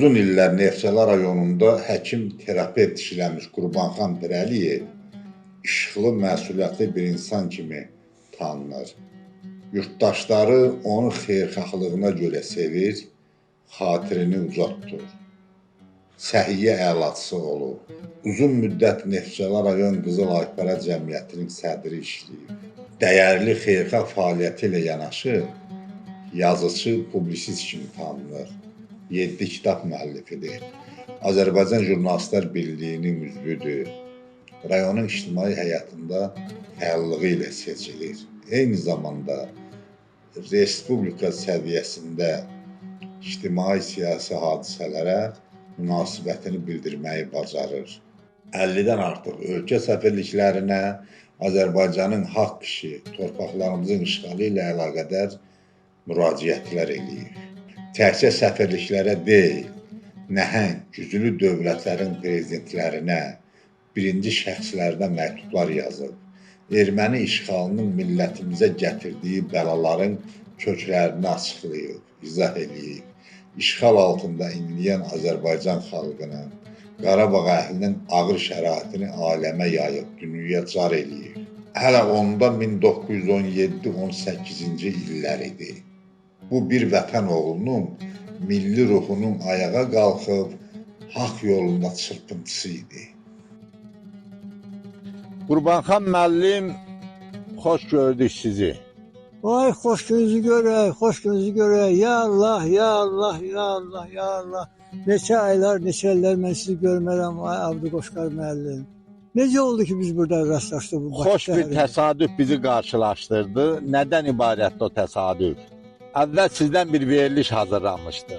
uzun illər Neftçala rayonunda həkim terapevt işləmiş Qurbanxan Pirəliyev işıqlı, məsuliyyətli bir insan kimi tanınır. Yurttaşları onu xeyirxahlığına görə sevir, xatirini uca tutur. Səhiyyə əlaçısı olub. Uzun müddət Neftçala rayon Qızıl Aypara Cəmiyyətinin sədri işləyib. Dəyərli xeyirxah fəaliyyəti ilə yanaşı, yazıcı, publisist kimi tanınır. 7 kitab müəllifidir. Azərbaycan Jurnalistlər Birliyinin üzvüdür. Rayonun ictimai həyatında fəallığı ilə seçilir. Eyni zamanda respublika səviyyəsində ictimai-siyasi hadisələrə münasibətini bildirməyi bacarır. 50-dən artıq ölkə səfirliklərinə Azərbaycanın haqq işi, torpaqlarımızın işğalı ilə əlaqədar müraciətlər eləyir. Təkcə səfirliklərə deyil, nəhəng, güclü dövlətlərin prezidentlərinə, birinci şəxslərinə məktublar yazıb. Erməni işğalının millətimizə gətirdiyi bəlaların köklərini açıqlayıb, izah eləyib. İşğal altında inləyən Azərbaycan xalqının, Qarabağ əhlinin ağır şəraitini aləmə yayıb, dünyaya car eləyib. Hələ onda 1917-18-ci illər idi. Bu bir vətən oğlunun milli ruhunun ayağa qalxıb, haqq yolunda çırpıntısı idi. Qurbanxan müəllim, xoş gördük sizi. Vay, xoş gününüzü görək, xoş gününüzü görək. Ya Allah, ya Allah, ya Allah, ya Allah. Neçə aylar, neçə illər mən sizi görmərəm, vay Abdüqoşqar müəllim. Necə oldu ki, biz burada rastlaşdıq bu Xoş bir təsadüf bizi qarşılaşdırdı. Nədən ibarətdir o təsadüf? Əvvəl sizdən bir veriliş hazırlanmışdı.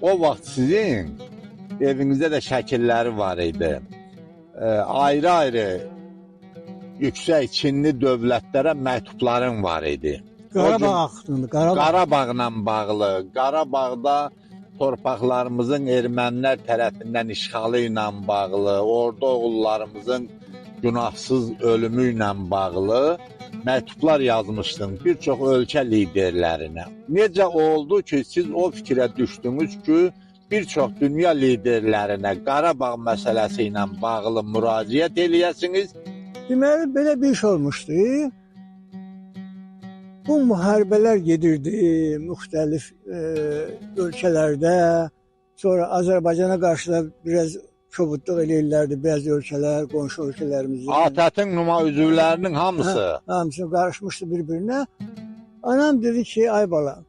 O vaxt sizin evinizdə də şəkilləri var idi. Ayrı-ayrı yüksək Çinli dövlətlərə məktubların var idi. Qarabağ haqqında, Qarabağla bağlı, Qarabağda torpaqlarımızın ermənilər tərəfindən işğalı ilə bağlı, orada oğullarımızın günahsız ölümü ilə bağlı məktublar yazmışdın bir çox ölkə liderlərinə. Necə oldu ki, siz o fikrə düşdünüz ki, bir çox dünya liderlərinə Qarabağ məsələsi ilə bağlı müraciət eləyəsiniz? Deməli, belə bir iş olmuşdu. Bu müharibələr gedirdi müxtəlif ölkələrdə. Sonra Azərbaycana qarşı da biraz kobudluq eləyirlərdi bəzi ölkələr, qonşu ölkələrimizdə. ATƏT-in üzvlərinin hamısı? Hamısı qarışmışdı bir-birinə. Anam dedi ki, ay bala,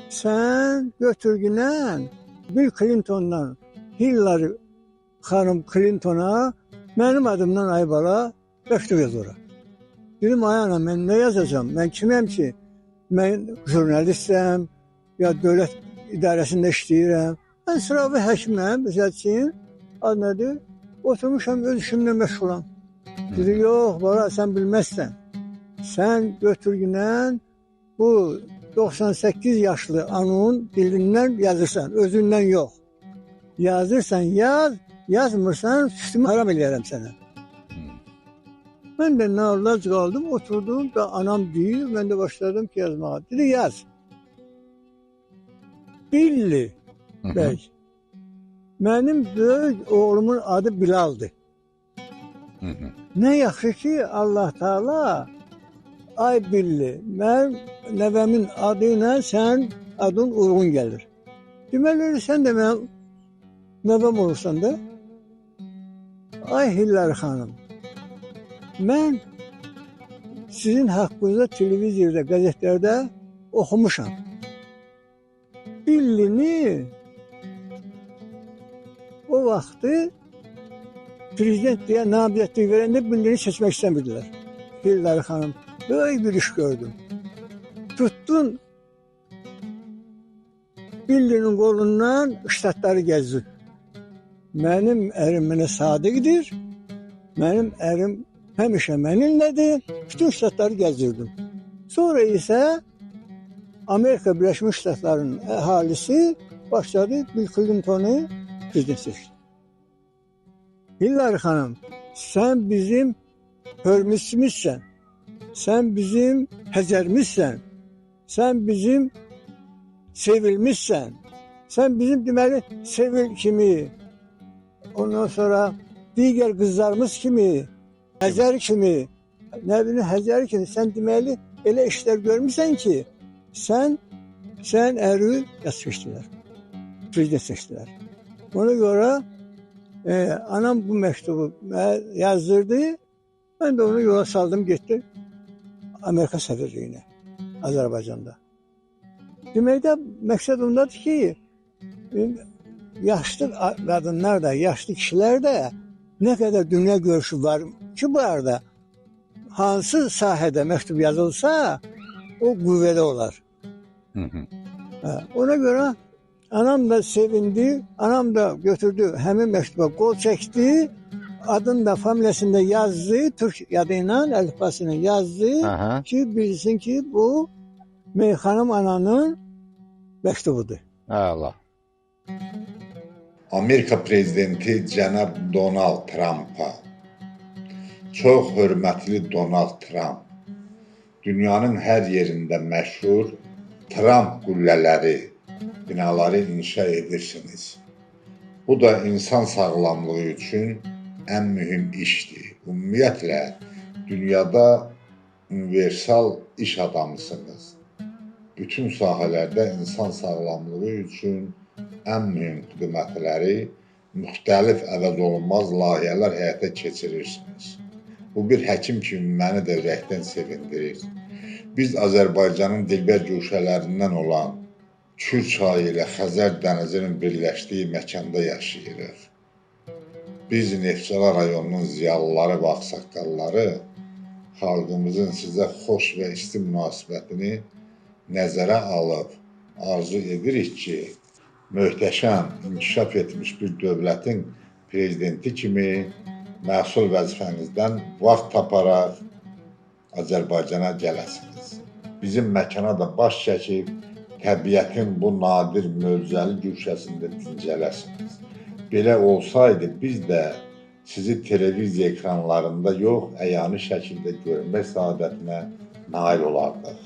sən götürgünən Bill Clinton'dan Hillary xanım Clinton'a mənim adımdan ay bala məktub yaz ora. Dedim, ay anam, mən nə yazacağım? Mən kiməm ki? Mən jurnalistəm, ya dövlət idarəsində işləyirəm. Mən sıravi həkiməm, bizəcəyim. Ad nədir? Oturmuşam, öz işimlə məşğulam. Dedi, yox, bala, sən bilməzsən. Sən götürgünən bu 98 yaşlı anun dilindən yazırsan, özündən yox. Yazırsan, yaz, yazmırsan, sütümü haram eləyərəm sənə. Mən də nağlac qaldım, oturdum da anam deyir, mən də başladım ki, yazmağa. Dedi, yaz. Billi bəy. Mənim böyük oğlumun adı Bilal'dır. Nə yaxşı ki, Allah Teala, ay Billi, mən nəvəmin adı ilə sən adın uyğun gəlir. Deməli, sən də mənim nəvəm olursan da. Ay Hillary xanım, mən sizin haqqınızda televizorda, qəzetlərdə oxumuşam. Billini o vaxtı prezident deyə nabiyyətlik verəndə Billini seçmək istəmirdilər. Hillary xanım, böyük bir iş gördüm. Tuttun Billinin qolundan ştatları gəzdin. Mənim ərim mənə sadiqdir. Mənim ərim həmişə mənimlədir. Bütün ştatları gəzdirdim. Sonra isə Amerika Birləşmiş Ştatlarının əhalisi başladı Bill Clinton'u prezident seçdi. Hillary xanım, sən bizim hörmüsümüzsən. Sən bizim Həzərimizsən. Sən bizim sevilmişsən. Sen bizim deməli Sevil kimi, ondan sonra digər qızlarımız kimi, Həzər kimi, nə bilim Həzər kimi sən deməli elə işlər görmüsən ki, sən əri yas seçdilər. Prezident seçdilər. Ona görə anam bu məktubu yazdırdı. Ben de onu yola saldım gitti Amerika səfirliyinə Azərbaycanda. Demək də məqsəd ondadır ki, yaşlı qadınlar da, yaşlı kişilər də nə qədər dünya görüşü var ki, bu arada hansı sahədə məktub yazılsa o qüvvədə olar. Ona görə anam da sevindi, anam da götürdü həmin məktuba qol çəkdi. Adını da familiyasında yazdı, Türk adıyla, əlifbasıyla yazdı. Aha. Ki bilsin ki bu Meyxanım ananın məktubudur. Allah. Amerika prezidenti cənab Donald Trump'a, çox hörmətli Donald Trump, dünyanın hər yerində məşhur Trump qüllələri, binaları inşa edirsiniz. Bu da insan sağlamlığı üçün ən mühüm işdir. Ümumiyyətlə, dünyada universal iş adamısınız. Bütün sahələrdə insan sağlamlığı üçün ən mühüm xidmətləri, müxtəlif əvəzolunmaz layihələr həyata keçirirsiniz. Bu bir həkim kimi məni də ürəkdən sevindirir. Biz Azərbaycanın dilbər güşələrindən olan Kür çayı ilə Xəzər dənizinin birləşdiyi məkanda yaşayırıq. Biz Neftçala rayonunun ziyalıları və ağsaqqalları xalqımızın sizə xoş və isti münasibətini nəzərə alıb arzu edirik ki, möhtəşəm, inkişaf etmiş bir dövlətin prezidenti kimi məsul vəzifənizdən vaxt taparaq Azərbaycana gələsiniz. Bizim məkana da baş çəkib təbiətin bu nadir möcüzəli güşəsində dincələsiniz. Belə olsaydı biz də sizi televiziya ekranlarında yox, əyani şəkildə görmək saadətinə nail olardıq.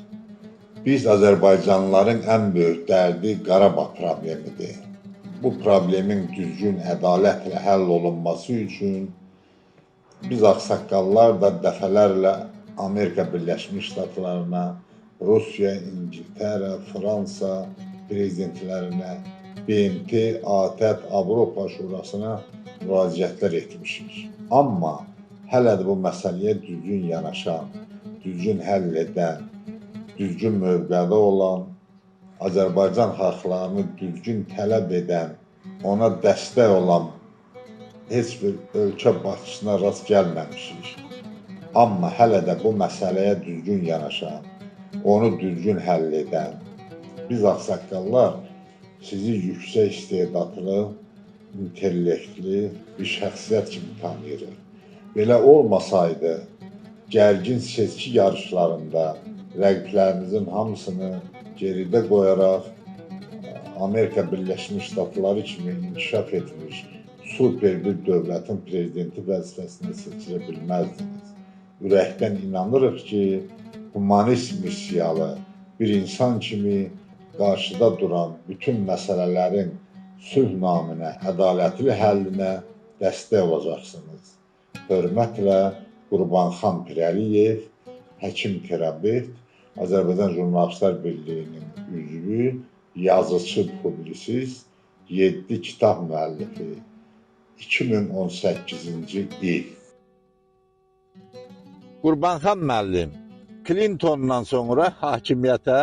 Biz Azərbaycanlıların ən böyük dərdi Qarabağ problemidir. Bu problemin düzgün ədalətlə həll olunması üçün biz ağsaqqallar da dəfələrlə Amerika Birləşmiş Ştatlarına, Rusiya, İngiltərə, Fransa prezidentlərinə, BMT, ATƏT, Avropa Şurasına müraciətlər etmişik. Amma hələ də bu məsələyə düzgün yanaşan, düzgün həll edən, düzgün mövqədə olan, Azərbaycan xalqlarını düzgün tələb edən, ona dəstək olan heç bir ölkə başçısına rast gəlməmişik. Amma hələ də bu məsələyə düzgün yanaşan, onu düzgün həll edən, biz ağsaqqallar sizi yüksək istedadlı, intellektli bir şəxsiyyət kimi tanıyırıq. Belə olmasaydı, gərgin seçki yarışlarında rəqiblərimizin hamısını geridə qoyaraq Amerika Birləşmiş Ştatları kimi inkişaf etmiş super bir dövlətin prezidenti vəzifəsinə seçilə bilməzdiniz. Ürəkdən inanırıq ki, humanist missiyalı bir insan kimi qarşıda duran bütün məsələlərin sülh naminə, ədalətli həllinə dəstək olacaqsınız. Hörmətlə Qurbanxan Pirəliyev, həkim terapevt, Azərbaycan Jurnalistlər Birliyinin üzvü, yazıcı, publisist, 7 kitab müəllifi, 2018-ci il. Qurbanxan müəllim, Clintondan sonra hakimiyyətə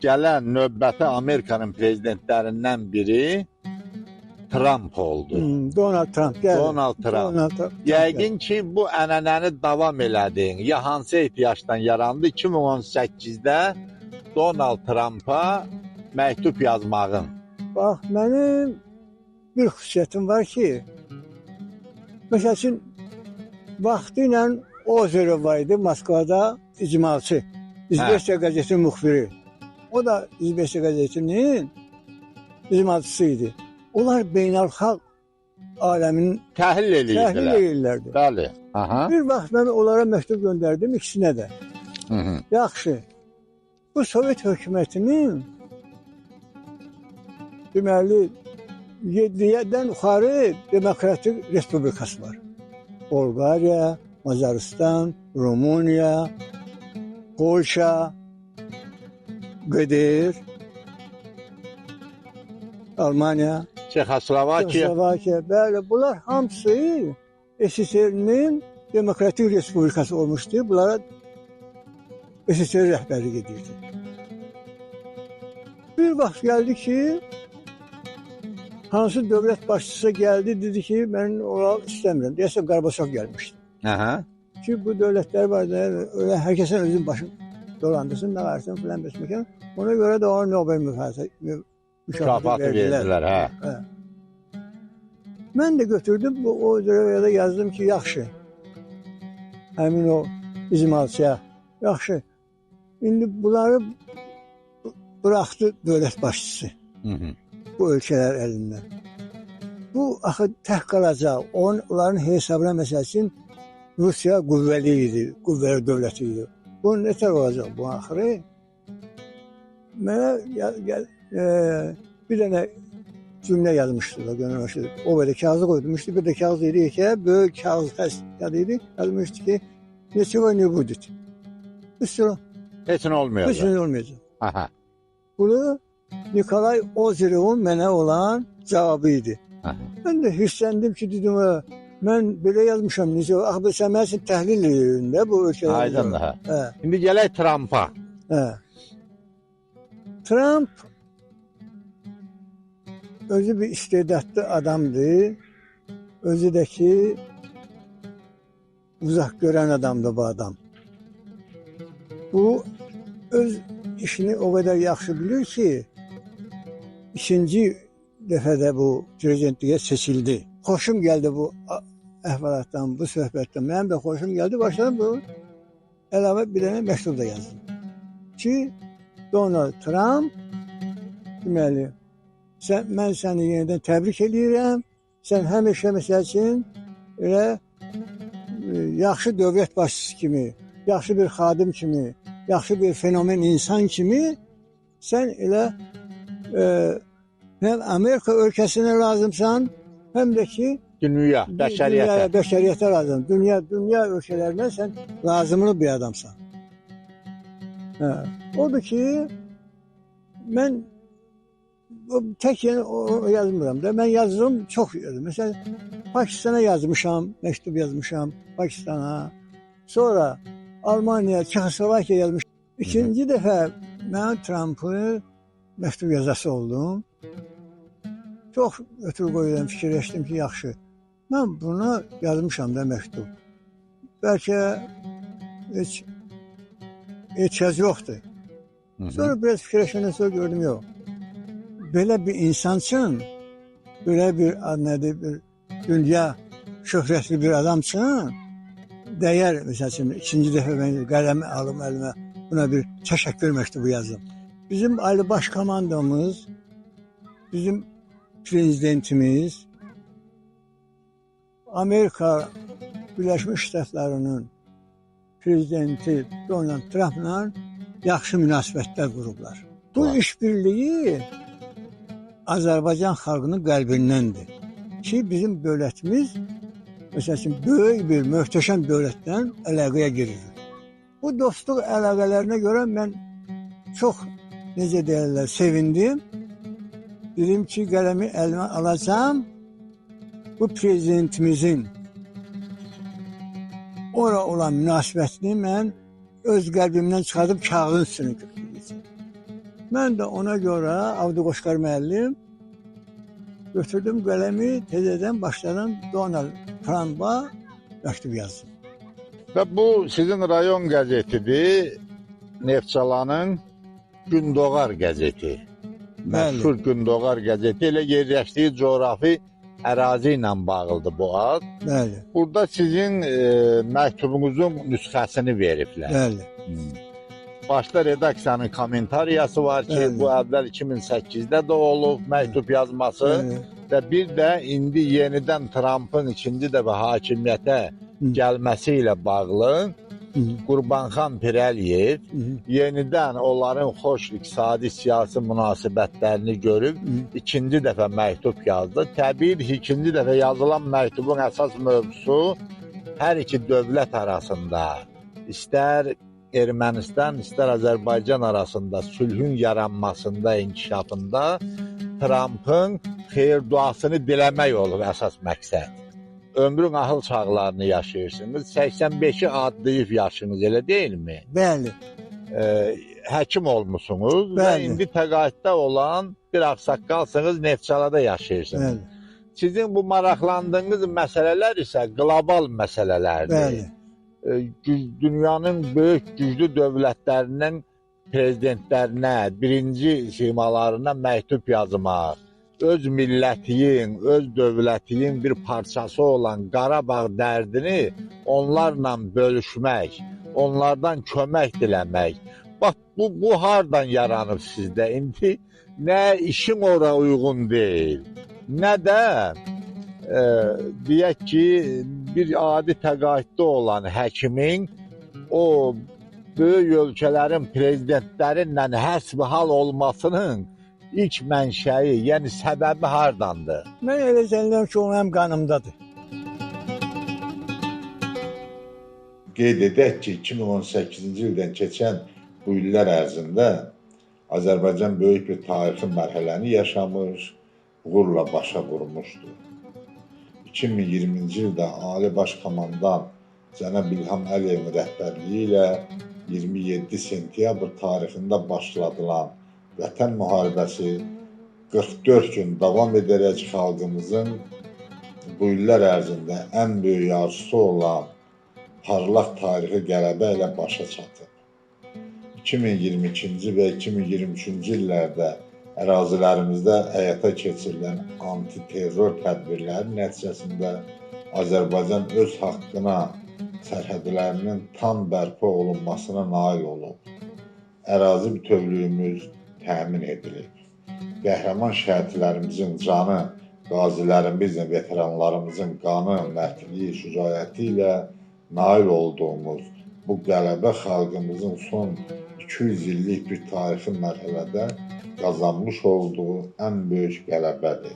gələn növbəti Amerikanın prezidentlərindən biri Trump oldu. Donald Trump. Donald Trump. Yəqin ki, bu ənənəni davam elədin. Ya hansı ehtiyacdan yarandı? 2018-də Donald Trump'a məktub yazmağın. Bax, mənim bir xüsusiyyətim var ki, məsəl üçün, vaxtı ilə Ozerov var idi Moskvada icmalçı, İzbestya qəzetinin müxbiri. O da İzbestya qəzetinin icmalçısı idi. Onlar beynəlxalq aləminin təhlil edirlərdi. Bəli. Aha. Bir vaxt mən onlara məktub göndərdim, ikisinə də. Yaxşı, bu Sovet hökumətinin deməli 7-dən yuxarı Demokratik Respublikası var. Bolqariya, Macaristan, Rumıniya, Polşa, Qedir, Almaniya, Çexoslovakiya. Çexoslovakiya. Bəli, bunlar hamısı SSR-nin Demokratik Respublikası olmuşdu. Bunlara SSR rəhbərlik edirdi. Bir vaxt gəldi ki, hansı dövlət başçısı gəldi, dedi ki, mən ola istəmirəm. Deyəsə, Qarbaçov gəlmişdi. Aha. Ki, bu dövlətlər var da, öyle herkesin özün başın dolandırsın, ne varsın filan besmeken. Ona göre de ona Nobel Mükafatı verdiler. Ha. Hə. Mən də götürdüm, o üzrə yazdım ki, yaxşı. Həmin o icmalçıya, yaxşı. İndi bunları bıraktı dövlət başçısı. Bu ölkələr əlindən. Bu axı tək qalacaq. Onların hesabına məsəl üçün Rusiya qüvvəli idi, qüvvəli dövləti idi. Bu nətər olacaq bu axırı? Mənə bir dənə cümlə yazmışdılar, gönülmüşdü. O belə kağızı qoydumuşdu, bir də kağız idi ki, böyük kağız xəstədə idi. Yazmışdı ki, neçə ne budit. Üstüne. Heç nə olmayacaq. Heç nə olmayacaq. Aha. Bunu Nikolay Ozerov'un mənə olan cavabı idi. Aha. Mən də hirsləndim ki, dedim, mən belə yazmışam, necə, axı, sən mən üçün təhlil edirəm də bu ölkələrdə. Aydın da. İndi gələk Trump'a. Trump özü bir istedadlı adamdır. Özü də ki, uzaq görən adamdır bu adam. Bu, öz işini o qədər yaxşı bilir ki, ikinci dəfədə bu prezidentliyə seçildi. Xoşum gəldi bu əhvalatdan, bu söhbətdən. Mənim də xoşum gəldi. Başladım bu əlavə bir dənə məktub da yazdım. Ki, Donald Trump, deməli, mən səni yenidən təbrik edirəm. Sən həmişə məsəl üçün elə yaxşı dövlət başçısı kimi, yaxşı bir xadim kimi, yaxşı bir fenomen insan kimi sən elə həm Amerika ölkəsinə lazımsan, həm də ki dünya, bəşəriyyətə. Bəşəriyyətə lazım. Dünya ölkələrinə sən lazımlı bir adamsan. Odur ki, mən tək yəni o yazmıram da. Mən yazdım, çox yazdım. Məsələn, Pakistana yazmışam, məktub yazmışam Pakistana. Sonra Almaniya, Çexoslovakiya yazmışam. İkinci dəfə mən Trump'ı məktub yazası oldum. Çox ötür qoyuram, fikirləşdim ki, yaxşı. Mən buna yazmışam da məktub. Bəlkə heç etiraz yoxdur. Sonra biraz fikirləşəndən sonra gördüm, yox. Belə bir insan üçün, belə bir nədir, bir dünya şöhrətli bir adam üçün dəyər, məsəl üçün, ikinci dəfə mən qələmi alım əlimə, buna bir təşəkkür məktubu yazdım. Bizim Ali Baş Komandamız, bizim prezidentimiz, Amerika Birləşmiş Ştatlarının prezidenti Donald Trump'la yaxşı münasibətlər qurublar. Bu işbirliyi Azərbaycan xalqının qəlbindəndir ki, bizim dövlətimiz məsəl üçün böyük bir, möhtəşəm dövlətdən əlaqəyə girir. Bu dostluq əlaqələrinə görə mən çox, necə deyirlər, sevindim. Dedim ki, qələmi əlimə alacağım, bu prezidentimizin ora olan münasibətini mən öz qəlbimdən çıxardım, kağızın üstünü götürdüm. Mən də ona görə Avdi Qoşqar müəllim götürdüm qələmi, təzədən başladım Donald Trump'a məktub yazdım. Və bu sizin rayon qəzetidir, Neftçalanın Gündoğar qəzeti. Məşhur Gündoğar qəzeti elə yerləşdiyi coğrafi ərazi ilə bağlıdır bu ad. Bəli. Burada sizin məktubunuzun nüsxəsini veriblər. Bəli. Başda redaksiyanın kommentariyası var ki, bəli, bu əvvəl 2008-də də olub məktub yazması, bəli, və bir də indi yenidən Trump'ın ikinci dəfə hakimiyyətə gəlməsi ilə bağlı Qurbanxan Pirəliyev Hı. yenidən onların xoş iqtisadi siyasi münasibətlərini görüb ikinci dəfə məktub yazdı. Təbii ki, ikinci dəfə yazılan məktubun əsas mövzusu hər iki dövlət arasında, istər Ermənistan, istər Azərbaycan arasında sülhün yaranmasında, inkişafında Trampın xeyir duasını diləmək olub əsas məqsəd. Ömrün ahıl çağlarını yaşayırsınız. 85-i adlayıb yaşınız, elə deyilmi? Bəli. Həkim olmusunuz və Bəli. indi təqaüddə olan bir ağsaqqalsınız, Neftçalada yaşayırsınız. Bəli. Sizin bu maraqlandığınız məsələlər isə qlobal məsələlərdir. Bəli. Dünyanın böyük güclü dövlətlərinin prezidentlərinə, birinci simalarına məktub yazmaq, öz millətiyin, öz dövlətiyin bir parçası olan Qarabağ dərdini onlarla bölüşmək, onlardan kömək diləmək. Bax, bu hardan yaranıb sizdə? İndi nə işin ora uyğun deyil, nə də deyək ki, bir adi təqaüddə olan həkimin o böyük ölkələrin prezidentlərinlə həsbihal olmasının ilk mənşəyi, yəni səbəbi hardandır? Mən elə zənnəm ki, o mənim qanımdadır. Qeyd edək ki, 2018-ci ildən keçən bu illər ərzində Azərbaycan böyük bir tarixi mərhələni yaşamış, uğurla başa vurmuşdur. 2020-ci ildə Ali Baş Komandan Cənab İlham Əliyevin rəhbərliyi ilə 27 sentyabr tarixində başladılan Vətən müharibəsi 44 gün davam edərək xalqımızın bu illər ərzində ən böyük arzusu olan parlaq tarixi qələbə ilə başa çatıb. 2022-ci və 2023-cü illərdə ərazilərimizdə həyata keçirilən anti-terror tədbirləri nəticəsində Azərbaycan öz haqqına sərhədlərinin tam bərpa olunmasına nail olub. Ərazi bütövlüyümüz təmin edilib. Qəhrəman şəhidlərimizin canı, qazilərimizin, veteranlarımızın qanı, mərdliyi, şücaəti ilə nail olduğumuz bu qələbə xalqımızın son 200 illik bir tarixi mərhələdə qazanmış olduğu ən böyük qələbədir.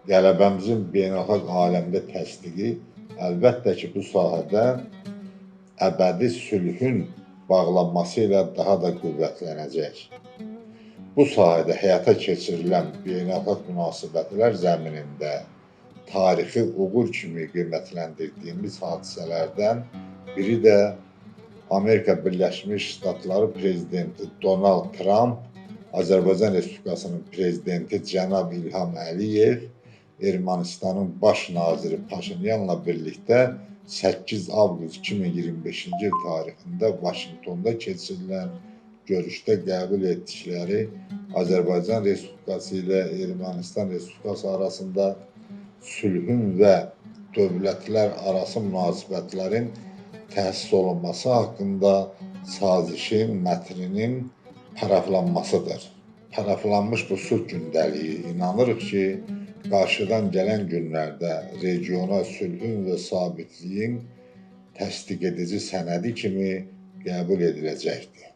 Qələbəmizin beynəlxalq aləmdə təsdiqi əlbəttə ki, bu sahədə əbədi sülhün bağlanması ilə daha da qüvvətlənəcək. Bu sahədə həyata keçirilən beynəlxalq münasibətlər zəminində tarixi uğur kimi qiymətləndirdiyimiz hadisələrdən biri də Amerika Birləşmiş Ştatları prezidenti Donald Trump, Azərbaycan Respublikasının prezidenti Cənab İlham Əliyev, Ermənistanın baş naziri Paşinyanla birlikdə 8 avqust 2025-ci il tarixində Vaşinqtonda keçirilən görüşdə qəbul etdikləri Azərbaycan Respublikası ilə Ermənistan Respublikası arasında sülhün və dövlətlər arası münasibətlərin təsis olunması haqqında sazişin mətninin paraflanmasıdır. Paraflanmış bu sülh gündəliyi inanırıq ki, qarşıdan gələn günlərdə regiona sülhün və sabitliyin təsdiq edici sənədi kimi qəbul ediləcəkdir.